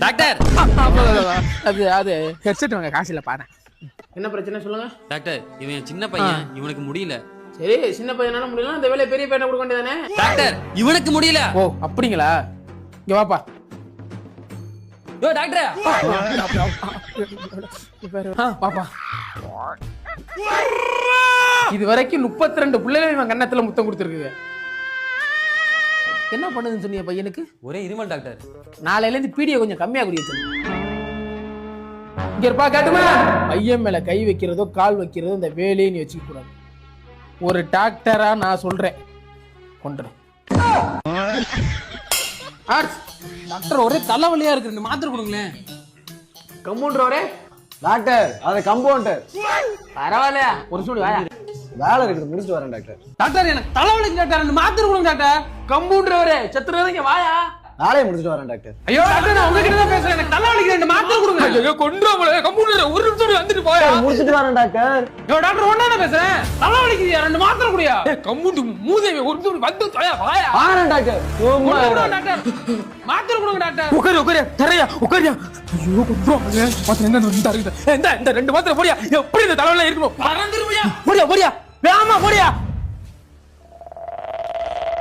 Doctor அது headset வாங்க காசு இல்ல பாரு. என்ன பிரச்சனை சொல்லுங்க டாக்டர், இவன் சின்ன பையன், இவனுக்கு முடியல. சரி, சின்ன பையனால முடியல, இந்த வேலையை பெரிய பையனை கொடுக்க வேண்டியதானே? டாக்டர், இவனுக்கு முடியல. ஓ அப்படிங்களா? இங்க வாப்பா. யோ டாக்டர், பாப்பா. இது வரைக்கும் 32 பிள்ளைகள் இவன் கண்ணத்துல முத்தம் கொடுத்துருக்கு. என்ன பண்ணுதுன்னு சொன்னீங்க பையனுக்கு? ஒரே இருமல் டாக்டர். நாளையில இருந்து பீடியை கொஞ்சம் கம்மியா குடிக்க சொல்லு. இங்க இருப்பா காட்டுமா. பையன் மேல கை வைக்கிறதோ கால் வைக்கிறதோ இந்த வேலையை நீ வச்சுக்க கூடாது. ஒரு டாக்டரா நான் சொல்றேன், கொண்டு டாக்டர் ஒரே தலைவலியா இருக்கு, இந்த மாத்திரை கொடுங்களேன். கம்பவுண்டர் வரே டாக்டர், அது கம்பவுண்டர். பரவாயில்ல, ஒரு சூடு வாயா. வேலை இருக்குது, முடிச்சுட்டு வரேன் டாக்டர். டாக்டர் எனக்கு தலைவலி டாக்டர், ரெண்டு மாத்திரை கொடுங்க டாக்டர். கம்பவுண்டர் வரே சத்துறதுங்க வாயா. வேலையை முடிச்சுட்டு வரேன் டாக்டர். ஐயோ டாக்டர், நான் உங்ககிட்ட தான் பேசுறேன், எனக்கு தலைவலிக்கு ரெண்டு மாத்திரை கொடுங்க. ஐயோ கொன்றாங்களே, கம்பவுண்டர் ஒரு நிமிஷம் வந்துட்டு போயா. முடிச்சுட்டு வரேன் டாக்டர். ஐயோ டாக்டர் ஒண்ணா தான் பேசுறேன், தலைவலிக்கு ரெண்டு மாத்திரை குடியா. கம்பவுண்டர் மூதேவி ஒரு நிமிஷம் வந்து போயா வாயா. வரேன் டாக்டர். டாக்டர் மாத்திரை கொடுங்க டாக்டர். உட்காரு உட்காரு தரையா உட்காரியா. ஐயோ கொன்றாங்களே, மாத்திரை என்ன இந்த இருக்குது. இந்த ரெண்டு மாத்திரை போடியா. எப்படி இந்த தலைவலி இருக்கணும் பறந்துருவியா. போடியா போடியா வேமா போடியா.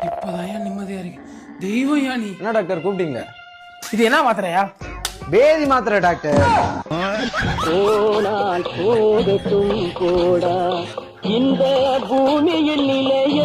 இப்போதான் நிம்மதியா இருக்கு. தெய்வம் யா நீ. என்ன டாக்டர் கூப்பிட்டீங்க? இது என்ன மாத்திரையா? பேதி மாத்திரை டாக்டர். போனால் போகட்டும் போடா, இந்த பூமியில் நிலைய